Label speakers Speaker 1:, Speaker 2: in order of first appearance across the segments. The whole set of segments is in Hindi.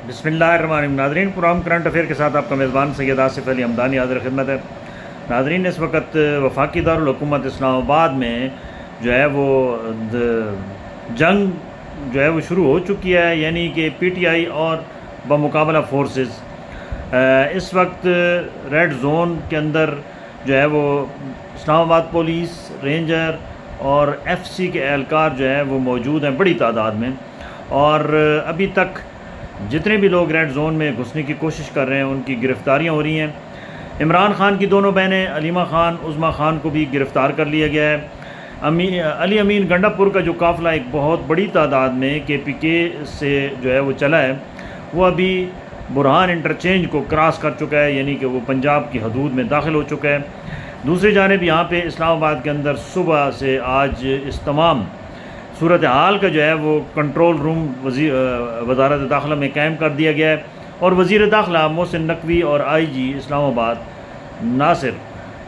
Speaker 1: बिस्मिल्लाहिर्रहमानिर्रहीम। नाज़रीन, प्रोग्राम करंट अफेयर के साथ आपका मेज़बान सैयद आसिफ अली हमदानी हाज़िर खिदमत है। नाज़रीन, इस वक्त वफाकी दारुल हुकूमत इस्लामाबाद में जो है वो जंग जो है वो शुरू हो चुकी है, यानी कि PTI और बमुकाबला फोर्सेस इस वक्त रेड जोन के अंदर जो है वो इस्लामाबाद पुलिस, रेंजर और FC के एहलकार जो है वो मौजूद हैं बड़ी तादाद में। और अभी तक जितने भी लोग रेड जोन में घुसने की कोशिश कर रहे हैं उनकी गिरफ़्तारियाँ हो रही हैं। इमरान खान की दोनों बहनें अलीमा खान, उज़मा खान को भी गिरफ़्तार कर लिया गया है। अली अमीन गंडापुर का जो काफ़िला एक बहुत बड़ी तादाद में KPK से जो है वो चला है, वो अभी बुरहान इंटरचेंज को क्रॉस कर चुका है, यानी कि वो पंजाब की हदूद में दाखिल हो चुका है। दूसरी जानिब यहाँ पे इस्लामाबाद के अंदर सुबह से आज इस तमाम सूरत हाल का जो है वो कंट्रोल रूम वज़ारत दाखिला में कायम कर दिया गया है। और वज़ीर दाखिला मोहसिन नकवी और IG इस्लामाबाद नासिर,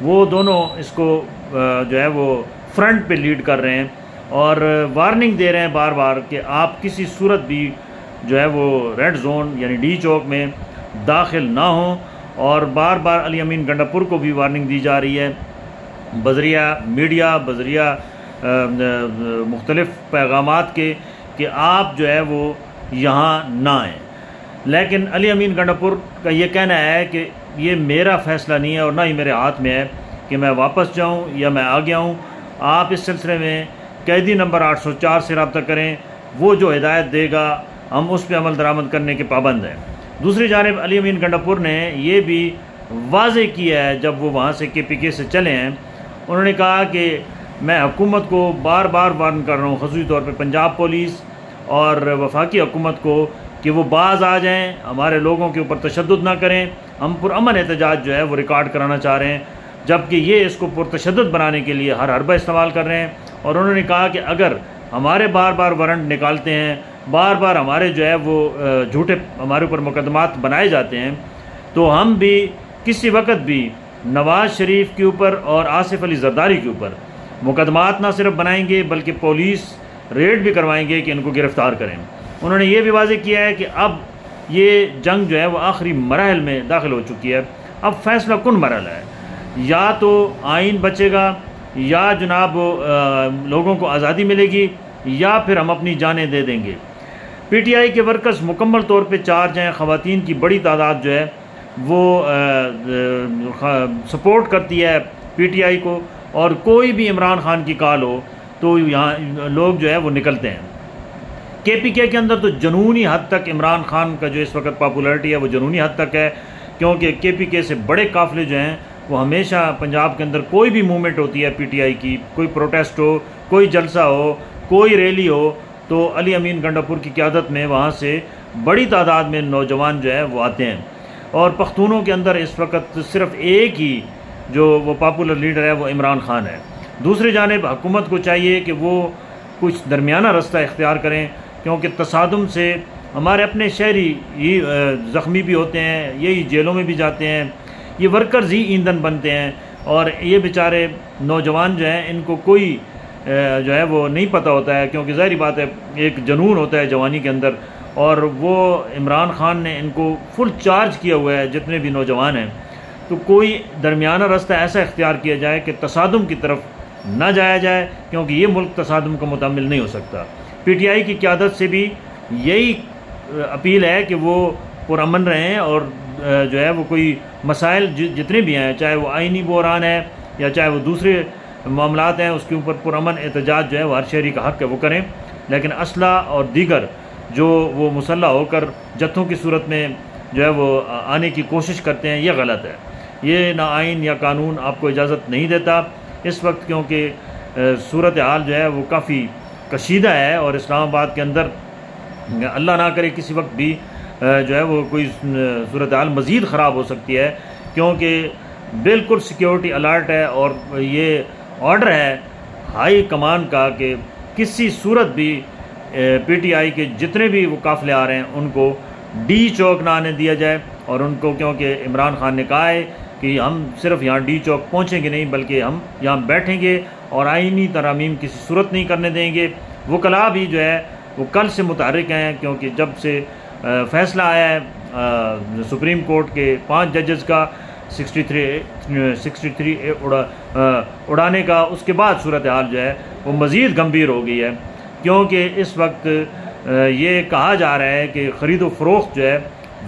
Speaker 1: वो दोनों इसको जो है वो फ्रंट पे लीड कर रहे हैं और वार्निंग दे रहे हैं बार बार कि आप किसी सूरत भी जो है वो रेड जोन यानी D चौक में दाखिल ना हों। और बार बार अली अमीन गंडापुर को भी वार्निंग दी जा रही है बज़रिया मीडिया, बज़रिया मुख्तलिफ़ पैगामात के, कि आप जो है वो यहाँ ना आएँ। लेकिन अली अमीन गंडापुर का ये कहना है कि ये मेरा फ़ैसला नहीं है और ना ही मेरे हाथ में है कि मैं वापस जाऊँ या मैं आ गया हूँ। आप इस सिलसिले में कैदी नंबर 804 से रब्ता करें, वो जो हिदायत देगा हम उस पर अमल दरामद करने के पाबंद हैं। दूसरी जानिब अली अमीन गंडापुर ने ये भी वाज़ेह किया है, जब वो वहाँ से KPK से चले हैं, उन्होंने कहा कि मैं हुकूमत को बार बार वार्न कर रहा हूँ, ख़ुसूसी तौर पे पंजाब पुलिस और वफाकी हुकूमत को, कि वो बाज आ जाएँ, हमारे लोगों के ऊपर तशद्दुद ना करें। हम पुरअमन एहतजाज जो है वो रिकॉर्ड कराना चाह रहे हैं, जबकि ये इसको पुरतशद्दुद बनाने के लिए हर हरबा इस्तेमाल कर रहे हैं। और उन्होंने कहा कि अगर हमारे बार बार वारंट निकालते हैं, बार बार हमारे जो है वो झूठे हमारे ऊपर मुकदमात बनाए जाते हैं, तो हम भी किसी वक्त भी नवाज़ शरीफ के ऊपर और आसिफ अली जरदारी के ऊपर मुकदमात ना सिर्फ बनाएंगे बल्कि पुलिस रेड भी करवाएंगे कि इनको गिरफ़्तार करें। उन्होंने ये भी वाज़ेह किया है कि अब ये जंग जो है वो आखिरी मराहल में दाखिल हो चुकी है। अब फैसला कुन मरहल है, या तो आइन बचेगा या जनाब लोगों को आज़ादी मिलेगी, या फिर हम अपनी जानें दे देंगे। PTI के वर्कर्स मुकम्मल तौर पे चार्ज हैं। ख़वातीन की बड़ी तादाद जो है वो सपोर्ट करती है PTI को, और कोई भी इमरान खान की कॉल हो तो यहाँ लोग जो है वो निकलते हैं। KPK के अंदर तो जनूनी हद तक इमरान खान का जो इस वक्त पॉपुलैरिटी है वो जनूनी हद तक है, क्योंकि KPK से बड़े काफ़िले जो हैं वो हमेशा पंजाब के अंदर कोई भी मूवमेंट होती है PTI की, कोई प्रोटेस्ट हो, कोई जलसा हो, कोई रैली हो, तो अली अमीन गंडापुर की क़यादत में वहाँ से बड़ी तादाद में नौजवान जो है वो आते हैं। और पख्तूनों के अंदर इस वक्त सिर्फ एक ही जो वो पॉपुलर लीडर है वो इमरान खान है। दूसरी जानिब हुकूमत को चाहिए कि वो कुछ दरमियाना रास्ता इख्तियार करें, क्योंकि तसादुम से हमारे अपने शहरी ही ज़ख्मी भी होते हैं, यही जेलों में भी जाते हैं, ये वर्कर्स ही ईंधन बनते हैं। और ये बेचारे नौजवान जो हैं इनको कोई जो है वो नहीं पता होता है, क्योंकि ज़ाहिर बात है एक जुनून होता है जवानी के अंदर, और वो इमरान खान ने इनको फुल चार्ज किया हुआ है जितने भी नौजवान हैं। तो कोई दरमियाना रास्ता ऐसा इख्तियार किया जाए कि तसादुम की तरफ ना जाया जाए, क्योंकि ये मुल्क तसादुम का मुतामिल नहीं हो सकता। PTI की क़यादत से भी यही अपील है कि वो पुरअमन रहें, और जो है वो कोई मसाइल जितने भी हैं, चाहे वो आइनी बहरान है या चाहे वो दूसरे मामलात हैं, उसके ऊपर पुरअमन एहतजाज जो है वो हर शहरी का हक़ है वो करें। लेकिन असला और दीगर जो वो मुसल्ला होकर जत्थों की सूरत में जो है वो आने की कोशिश करते हैं, ये गलत है। ये ना आइन या कानून आपको इजाज़त नहीं देता इस वक्त, क्योंकि सूरत हाल जो है वो काफ़ी कशीदा है। और इस्लामाबाद के अंदर अल्लाह ना करे किसी वक्त भी जो है वो कोई सूरत हाल मज़ीद ख़राब हो सकती है, क्योंकि बिल्कुल सिक्योरिटी अलर्ट है। और ये ऑर्डर है हाई कमान का कि किसी सूरत भी PTI के जितने भी वो काफ़िले आ रहे हैं उनको D चौक ना आने दिया जाए। और उनको, क्योंकि इमरान खान ने कहा है कि हम सिर्फ यहाँ D चौक पहुँचेंगे नहीं, बल्कि हम यहाँ बैठेंगे और आइनी तरामीम किसी सूरत नहीं करने देंगे। वकला भी जो है वो कल से मुतहर्रिक हैं, क्योंकि जब से फ़ैसला आया है सुप्रीम कोर्ट के 5 जजेस का 63A उड़ाने का, उसके बाद सूरत हाल जो है वो मज़ीद गंभीर हो गई है, क्योंकि इस वक्त ये कहा जा रहा है कि ख़रीद व फ़रोख्त जो है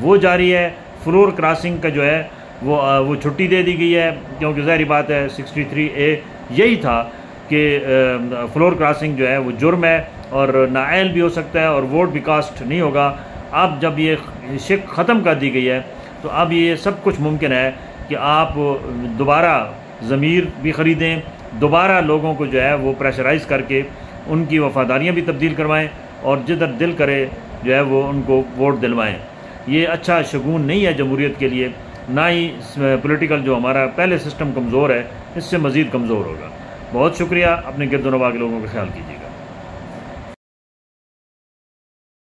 Speaker 1: वो जारी है। फ्लोर क्रॉसिंग का जो है वो छुट्टी दे दी गई है, क्योंकि ज़ाहिर बात है 63A यही था कि फ्लोर क्रॉसिंग जो है वो जुर्म है और नाअहल भी हो सकता है और वोट भी कास्ट नहीं होगा। अब जब ये शिक ख़त्म कर दी गई है तो अब ये सब कुछ मुमकिन है कि आप दोबारा ज़मीर भी ख़रीदें, दोबारा लोगों को जो है वो प्रेशराइज़ करके उनकी वफ़ादारियाँ भी तब्दील करवाएं और जिधर दिल करे जो है वो उनको वोट दिलवाएं। ये अच्छा शगुन नहीं है जमहूरियत के लिए, ना ही पॉलिटिकल जो हमारा पहले सिस्टम कमज़ोर है इससे मज़ीद कमज़ोर होगा। बहुत शुक्रिया। अपने गिरदोनवा के लोगों का ख्याल कीजिए।